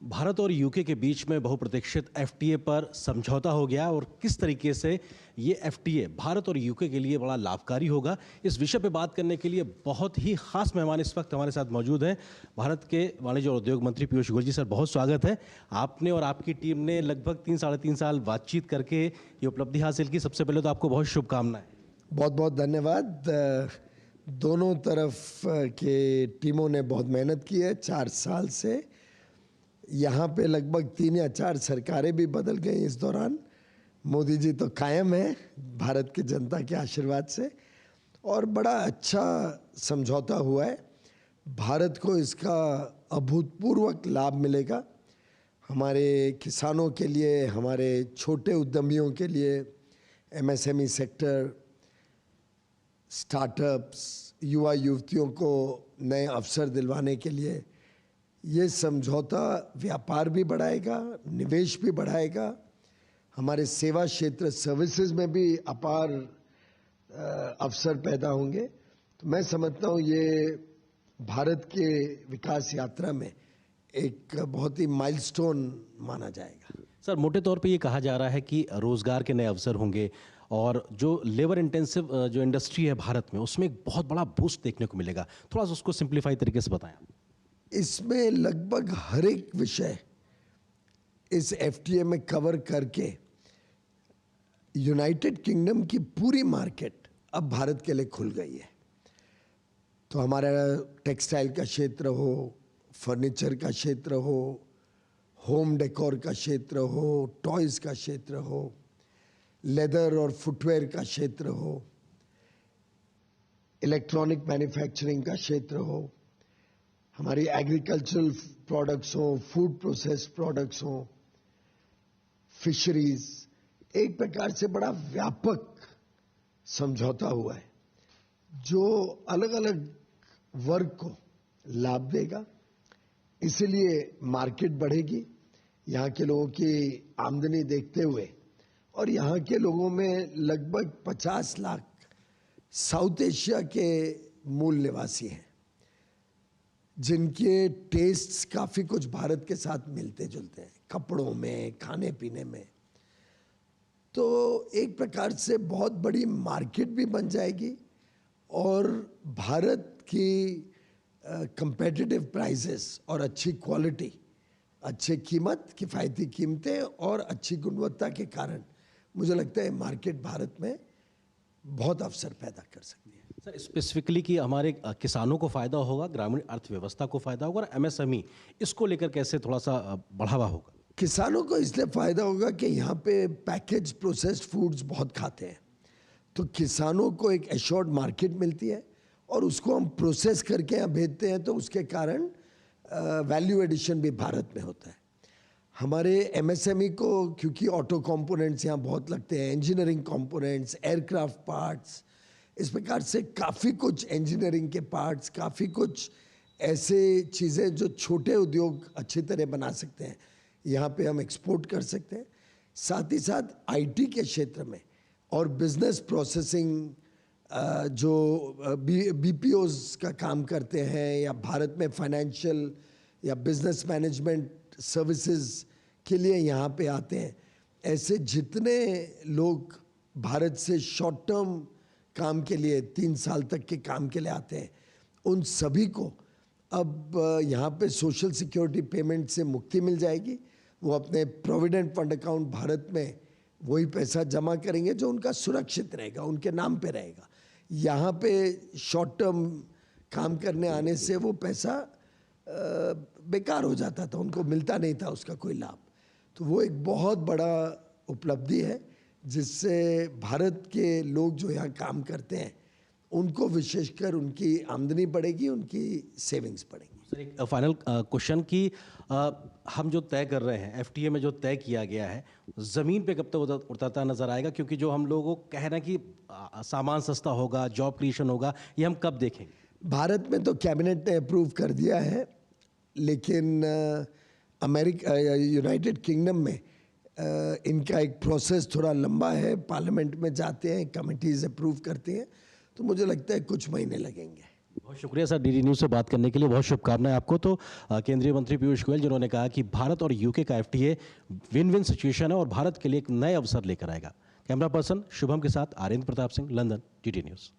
भारत और यूके के बीच में बहुप्रतीक्षित एफटीए पर समझौता हो गया और किस तरीके से ये एफटीए भारत और यूके के लिए बड़ा लाभकारी होगा, इस विषय पे बात करने के लिए बहुत ही खास मेहमान इस वक्त हमारे साथ मौजूद हैं। भारत के वाणिज्य और उद्योग मंत्री पीयूष गोयल जी। सर, बहुत स्वागत है। आपने और आपकी टीम ने लगभग 3-3.5 साल बातचीत करके ये उपलब्धि हासिल की। सबसे पहले तो आपको बहुत शुभकामनाएं। बहुत बहुत धन्यवाद। दोनों तरफ के टीमों ने बहुत मेहनत की है 4 साल से। यहाँ पे लगभग 3 या 4 सरकारें भी बदल गई इस दौरान। मोदी जी तो कायम है भारत की जनता के आशीर्वाद से, और बड़ा अच्छा समझौता हुआ है। भारत को इसका अभूतपूर्व लाभ मिलेगा। हमारे किसानों के लिए, हमारे छोटे उद्यमियों के लिए, एमएसएमई सेक्टर, स्टार्टअप्स, युवा युवतियों को नए अवसर दिलवाने के लिए ये समझौता व्यापार भी बढ़ाएगा, निवेश भी बढ़ाएगा। हमारे सेवा क्षेत्र सर्विसेज में भी अपार अवसर पैदा होंगे। तो मैं समझता हूँ ये भारत के विकास यात्रा में एक बहुत ही माइलस्टोन माना जाएगा। सर, मोटे तौर पे ये कहा जा रहा है कि रोजगार के नए अवसर होंगे और जो लेबर इंटेंसिव जो इंडस्ट्री है भारत में, उसमें एक बहुत बड़ा बूस्ट देखने को मिलेगा। थोड़ा सा उसको सिंप्लीफाई तरीके से बताएं। इसमें लगभग हर एक विषय इस एफटीए में कवर करके यूनाइटेड किंगडम की पूरी मार्केट अब भारत के लिए खुल गई है। तो हमारा टेक्सटाइल का क्षेत्र हो, फर्नीचर का क्षेत्र हो, होम डेकोर का क्षेत्र हो, टॉयज का क्षेत्र हो, लेदर और फुटवेयर का क्षेत्र हो, इलेक्ट्रॉनिक मैन्युफैक्चरिंग का क्षेत्र हो, हमारी एग्रीकल्चरल प्रोडक्ट्स हो, फूड प्रोसेस प्रोडक्ट्स हो, फिशरीज, एक प्रकार से बड़ा व्यापक समझौता हुआ है जो अलग अलग वर्ग को लाभ देगा। इसीलिए मार्केट बढ़ेगी यहाँ के लोगों की आमदनी देखते हुए, और यहाँ के लोगों में लगभग 50 लाख साउथ एशिया के मूल निवासी हैं जिनके टेस्ट्स काफ़ी कुछ भारत के साथ मिलते जुलते हैं, कपड़ों में, खाने पीने में। तो एक प्रकार से बहुत बड़ी मार्केट भी बन जाएगी और भारत की कंपेटिटिव प्राइसेस और अच्छी क्वालिटी, अच्छी कीमत, किफ़ायती कीमतें और अच्छी गुणवत्ता के कारण मुझे लगता है मार्केट भारत में बहुत अवसर पैदा कर सकती है। सर, स्पेसिफिकली कि हमारे किसानों को फ़ायदा होगा, ग्रामीण अर्थव्यवस्था को फ़ायदा होगा, और एमएसएमई इसको लेकर कैसे थोड़ा सा बढ़ावा होगा? किसानों को इसलिए फ़ायदा होगा कि यहाँ पे पैकेज प्रोसेस्ड फूड्स बहुत खाते हैं, तो किसानों को एक एश्योर्ड मार्केट मिलती है और उसको हम प्रोसेस करके यहाँ भेजते हैं, तो उसके कारण वैल्यू एडिशन भी भारत में होता है। हमारे एमएसएमई को, क्योंकि ऑटो कंपोनेंट्स यहाँ बहुत लगते हैं, इंजीनियरिंग कंपोनेंट्स, एयरक्राफ्ट पार्ट्स, इस प्रकार से काफ़ी कुछ इंजीनियरिंग के पार्ट्स, काफ़ी कुछ ऐसे चीज़ें जो छोटे उद्योग अच्छी तरह बना सकते हैं, यहाँ पे हम एक्सपोर्ट कर सकते हैं। साथ ही साथ आईटी के क्षेत्र में और बिजनेस प्रोसेसिंग, जो बीपीओज़ का काम करते हैं या भारत में फाइनेंशियल या बिजनेस मैनेजमेंट सर्विसेज के लिए यहाँ पे आते हैं, ऐसे जितने लोग भारत से शॉर्ट टर्म काम के लिए 3 साल तक के काम के लिए आते हैं, उन सभी को अब यहाँ पे सोशल सिक्योरिटी पेमेंट से मुक्ति मिल जाएगी। वो अपने प्रोविडेंट फंड अकाउंट भारत में वही पैसा जमा करेंगे जो उनका सुरक्षित रहेगा, उनके नाम पे रहेगा। यहाँ पे शॉर्ट टर्म काम करने आने से वो पैसा बेकार हो जाता था, उनको मिलता नहीं था उसका कोई लाभ। तो वो एक बहुत बड़ा उपलब्धि है जिससे भारत के लोग जो यहाँ काम करते हैं उनको विशेषकर उनकी आमदनी बढ़ेगी, उनकी सेविंग्स बढ़ेगी। सर, एक फाइनल क्वेश्चन कि हम जो तय कर रहे हैं, एफटीए में जो तय किया गया है, ज़मीन पे कब तक उतरता नजर आएगा? क्योंकि जो हम लोगों को कह रहे हैं कि सामान सस्ता होगा, जॉब क्रिएशन होगा, ये हम कब देखेंगे? भारत में तो कैबिनेट ने अप्रूव कर दिया है, लेकिन अमेरिका, यूनाइटेड किंगडम में इनका एक प्रोसेस थोड़ा लंबा है। पार्लियामेंट में जाते हैं, कमिटीज़ अप्रूव करती हैं, तो मुझे लगता है कुछ महीने लगेंगे। बहुत शुक्रिया सर, डीडी न्यूज़ से बात करने के लिए। बहुत शुभकामनाएं आपको। तो केंद्रीय मंत्री पीयूष गोयल जिन्होंने कहा कि भारत और यूके का एफटीए विन विन सिचुएशन है और भारत के लिए एक नए अवसर लेकर आएगा। कैमरा पर्सन शुभम के साथ Aryan Pratap Singh, London, DD news.